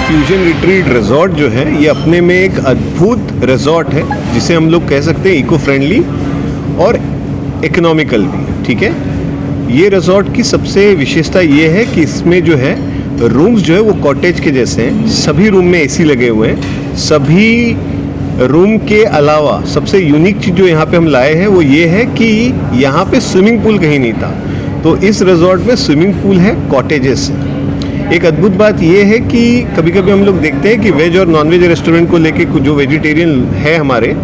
Fusion retreat resort जो है ये अपने में एक अद्भुत रिजॉर्ट है, जिसे हम लोग कह सकते हैं इको फ्रेंडली और इकोनॉमिकल भी। ठीक है, ये रिजॉर्ट की सबसे विशेषता ये है कि इसमें जो है रूम्स जो है वो कॉटेज के जैसे हैं। सभी रूम में एसी लगे हुए हैं। सभी रूम के अलावा सबसे यूनिक चीज़ जो यहाँ पे हम लाए हैं वो ये है कि यहाँ पे स्विमिंग पूल कहीं नहीं था, तो इस रिजॉर्ट में स्विमिंग पूल है, कॉटेजेस है। एक अद्भुत बात ये है कि कभी कभी हम लोग देखते हैं कि वेज और नॉन वेज रेस्टोरेंट को लेके जो वेजिटेरियन है हमारे,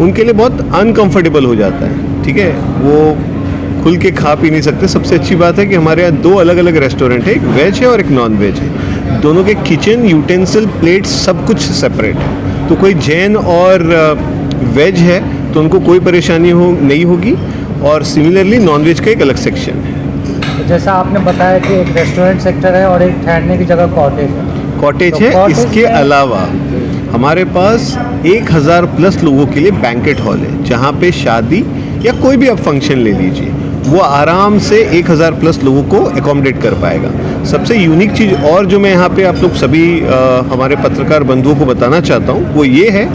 उनके लिए बहुत अनकंफर्टेबल हो जाता है। ठीक है, वो खुल के खा पी नहीं सकते। सबसे अच्छी बात है कि हमारे यहाँ 2 अलग अलग रेस्टोरेंट है, एक वेज है और एक नॉन वेज है। दोनों के किचन, यूटेंसिल, प्लेट्स सब कुछ सेपरेट है। तो कोई जैन और वेज है तो उनको कोई परेशानी नहीं होगी, और सिमिलरली नॉन वेज का एक अलग सेक्शन है। जैसा आपने बताया कि एक रेस्टोरेंट सेक्टर है और एक ठहरने की जगह कॉटेज है। कॉटेज है। इसके अलावा हमारे पास 1000 प्लस लोगों के लिए बैंकेट हॉल है, जहाँ पे शादी या कोई भी आप फंक्शन ले लीजिए, वो आराम से 1000 प्लस लोगों को एकोमोडेट कर पाएगा। सबसे यूनिक चीज़ और जो मैं यहाँ पे आप लोग सभी हमारे पत्रकार बंधुओं को बताना चाहता हूँ वो ये है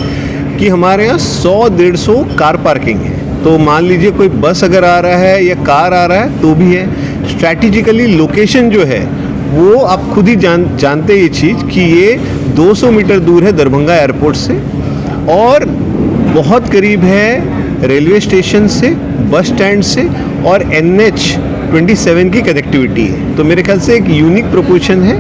कि हमारे यहाँ 100-150 कार पार्किंग है। तो मान लीजिए कोई बस अगर आ रहा है या कार आ रहा है तो भी है। स्ट्रैटेजिकली लोकेशन जो है वो आप खुद ही जानते हैं ये चीज़ कि ये 200 मीटर दूर है दरभंगा एयरपोर्ट से, और बहुत करीब है रेलवे स्टेशन से, बस स्टैंड से, और NH-27 की कनेक्टिविटी है। तो मेरे ख्याल से एक यूनिक प्रोपोर्शन है।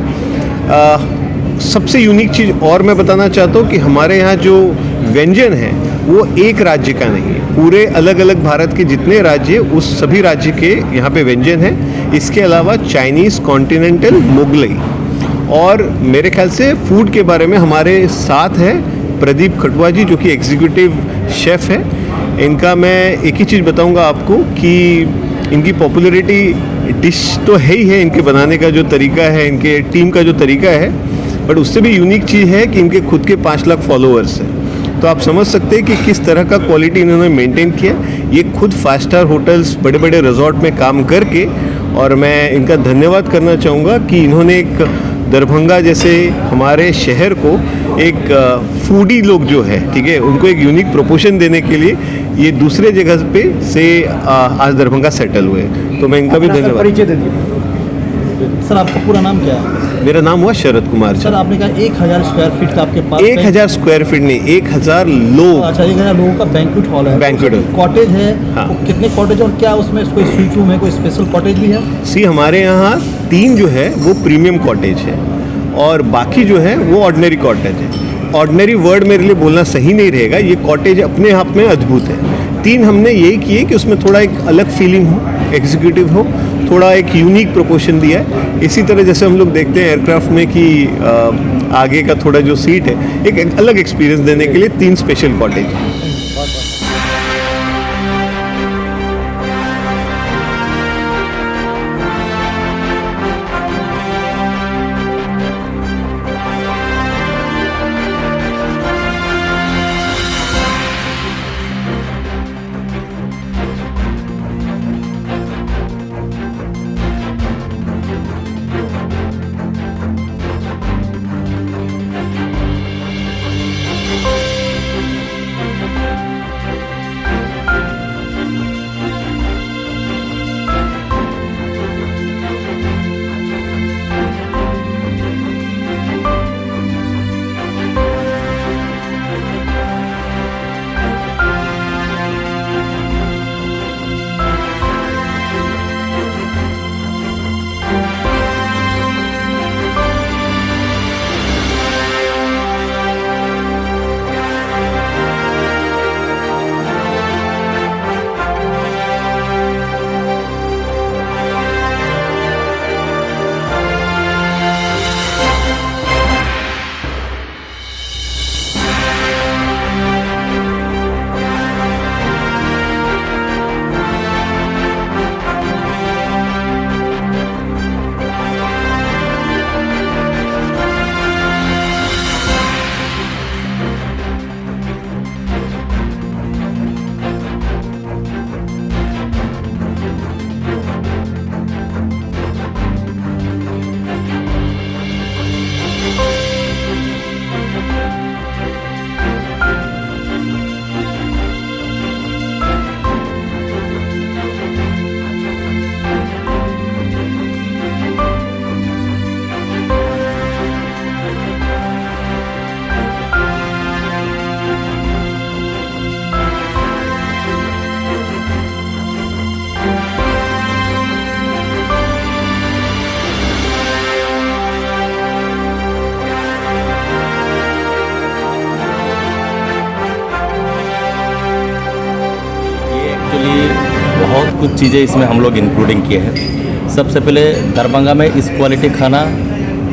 सबसे यूनिक चीज़ और मैं बताना चाहता हूँ कि हमारे यहाँ जो व्यंजन है वो एक राज्य का नहीं है, पूरे अलग अलग भारत के जितने राज्य उस सभी राज्य के यहाँ पे व्यंजन है। इसके अलावा चाइनीज़, कॉन्टिनेंटल, मुगलई, और मेरे ख्याल से फूड के बारे में हमारे साथ है प्रदीप खटुआ जी, जो कि एग्जीक्यूटिव शेफ़ है। इनका मैं एक ही चीज़ बताऊंगा आपको कि इनकी पॉपुलैरिटी डिश तो है ही है, इनके बनाने का जो तरीका है, इनके टीम का जो तरीका है, बट उससे भी यूनिक चीज़ है कि इनके खुद के 5 लाख फॉलोअर्स हैं। तो आप समझ सकते हैं कि किस तरह का क्वालिटी इन्होंने मेंटेन किया। ये खुद 5 स्टार होटल्स, बड़े बड़े रिजॉर्ट में काम करके, और मैं इनका धन्यवाद करना चाहूँगा कि इन्होंने एक दरभंगा जैसे हमारे शहर को एक फूडी लोग जो है, ठीक है, उनको एक यूनिक प्रोपोर्शन देने के लिए ये दूसरे जगह पे से आज दरभंगा सेटल हुए। तो मैं इनका भी धन्यवाद। परिचय दे दीजिए सर। आपका पूरा नाम क्या है? मेरा नाम हुआ शरद कुमार। सर, आपने कहा 1000 स्क्वायर फीट का आपके पास? 1000 स्क्वायर फीट नहीं, 1000 लोग। अच्छा, 1000 लोगों का बैंक्वेट हॉल है। बैंक्वेट हॉल, कॉटेज है। हाँ। तो कितने कॉटेज और क्या उसमें कोई स्वीट रूम है, कोई स्पेशल कॉटेज भी है? सी हमारे यहाँ 3 जो है वो प्रीमियम कॉटेज है, और बाकी जो है वो ऑर्डिनरी कॉटेज है। ऑर्डिनरी वर्ड मेरे लिए बोलना सही नहीं रहेगा, ये कॉटेज अपने आप में अद्भुत है। 3 हमने यही किए कि उसमें थोड़ा एक अलग फीलिंग हो, एग्जीक्यूटिव हो, थोड़ा एक यूनिक प्रोपोर्शन दिया है। इसी तरह जैसे हम लोग देखते हैं एयरक्राफ्ट में कि आगे का थोड़ा जो सीट है, एक अलग एक्सपीरियंस देने के लिए 3 स्पेशल कॉटेज। कुछ चीज़ें इसमें हम लोग इंक्लूडिंग किए हैं। सबसे पहले दरभंगा में इस क्वालिटी खाना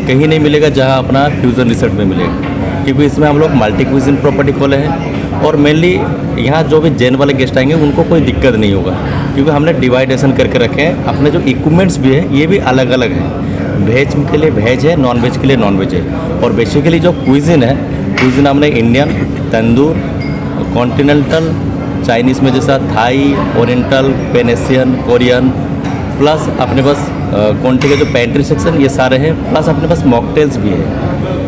कहीं नहीं मिलेगा जहां अपना फ्यूज़न रिसोर्ट में मिलेगा, क्योंकि इसमें हम लोग मल्टी क्विजिन प्रॉपर्टी खोले हैं और मेनली यहाँ जो भी जैन वाले गेस्ट आएंगे उनको कोई दिक्कत नहीं होगा, क्योंकि हमने डिवाइडेशन करके रखे हैं। अपने जो इक्विपमेंट्स भी है ये भी अलग अलग है, वेज के लिए वेज है, नॉन वेज के लिए नॉन वेज है। और बेसिकली जो क्विजिन है, क्विजिन हमने इंडियन, तंदूर, कॉन्टिनेंटल, चाइनीज़ में जैसा थाई, ओरिएंटल, पेनेशियन, कोरियन, प्लस अपने पास क्वांटिटी के जो पेंट्री सेक्शन ये सारे हैं, प्लस अपने पास मॉकटेल्स भी है,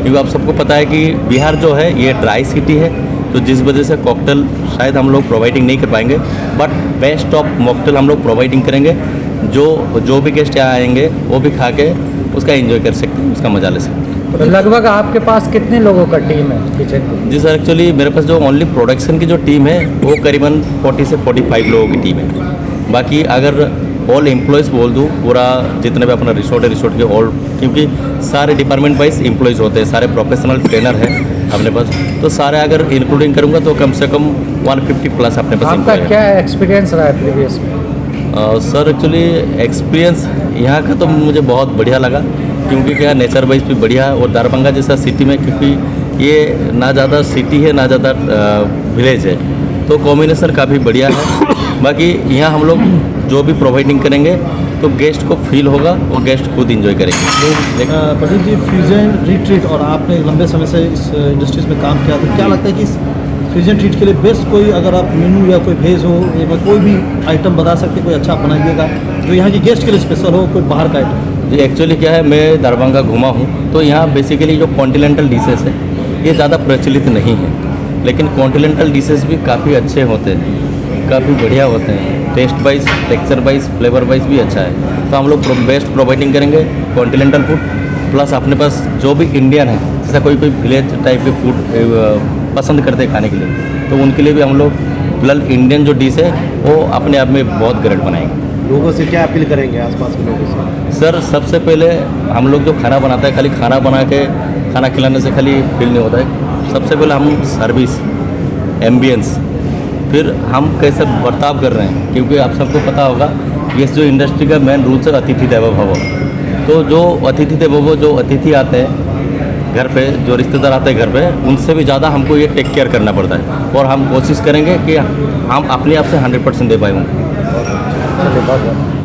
क्योंकि आप सबको पता है कि बिहार जो है ये ड्राई सिटी है, तो जिस वजह से कॉकटेल शायद हम लोग प्रोवाइडिंग नहीं कर पाएंगे, बट बेस्ट ऑफ मॉकटेल हम लोग प्रोवाइडिंग करेंगे। जो भी गेस्ट यहाँ आएंगे वो भी खा के उसका एंजॉय कर सकते हैं, उसका मज़ा ले सकते हैं। तो लगभग आपके पास कितने लोगों का टीम है किचन की? जी सर, एक्चुअली मेरे पास जो ओनली प्रोडक्शन की जो टीम है वो करीबन 40 से 45 लोगों की टीम है। बाकी अगर ऑल एम्प्लॉयज़ बोल दूँ, पूरा जितने भी अपना रिसोर्ट है, रिसोर्ट के ऑल, क्योंकि सारे डिपार्टमेंट वाइज एम्प्लॉयज़ होते हैं, सारे प्रोफेशनल ट्रेनर हैं अपने पास, तो सारे अगर इंक्लूडिंग करूँगा तो कम से कम 150 प्लस अपने पास आपका employee है। क्या एक्सपीरियंस रहा है प्रीवियस में? सर एक्चुअली एक्सपीरियंस यहाँ का तो मुझे बहुत बढ़िया लगा, क्योंकि क्या नेचर वाइज भी बढ़िया है, और दरभंगा जैसा सिटी में, क्योंकि ये ना ज़्यादा सिटी है ना ज़्यादा विलेज है, तो कॉम्बिनेशन काफ़ी बढ़िया है। बाकी यहाँ हम लोग जो भी प्रोवाइडिंग करेंगे तो गेस्ट को फील होगा और गेस्ट खुद इंजॉय करेंगे। प्रदीप जी, फ्यूजन रिट्रीट और आपने लंबे समय से इस इंडस्ट्रीज में काम किया, तो क्या लगता है कि इस फ्यूजन ट्रीट के लिए बेस्ट कोई, अगर आप मेनू या कोई भेज हो या कोई भी आइटम बता सकते, कोई अच्छा बनाइएगा जो यहाँ के गेस्ट के लिए स्पेशल हो, कोई बाहर का आइटम? जी एक्चुअली क्या है, मैं दरभंगा घूमा हूँ, तो यहाँ बेसिकली जो कॉन्टिनेंटल डिशेस है ये ज़्यादा प्रचलित नहीं है, लेकिन कॉन्टिनेंटल डिशेस भी काफ़ी अच्छे होते हैं, काफ़ी बढ़िया होते हैं, taste wise, texture wise, flavour wise भी अच्छा है। तो हम लोग बेस्ट प्रोवाइडिंग करेंगे कॉन्टिनेंटल फूड, प्लस अपने पास जो भी इंडियन है, जैसा कोई विलेज टाइप के फूड पसंद करते हैं खाने के लिए, तो उनके लिए भी हम लोग प्लस इंडियन जो डिश है वो अपने आप में बहुत ग्रेट बनाएंगे। लोगों से क्या अपील करेंगे आसपास के लोगों से? सर सबसे पहले हम लोग जो खाना बनाता है, खाली खाना बना के खाना खिलाने से खाली फील नहीं होता है। सबसे पहले हम सर्विस, एम्बियंस, फिर हम कैसे बर्ताव कर रहे हैं, क्योंकि आप सबको पता होगा ये जो इंडस्ट्री का मेन रूल्स है अतिथि देवो भव। तो जो अतिथि देवो भव, जो अतिथि आते हैं घर पे, जो रिश्तेदार आते हैं घर पे, उनसे भी ज़्यादा हमको ये टेक केयर करना पड़ता है, और हम कोशिश करेंगे कि हम अपने आप से 100% दे पाए हों। चलिए, बहुत बहुत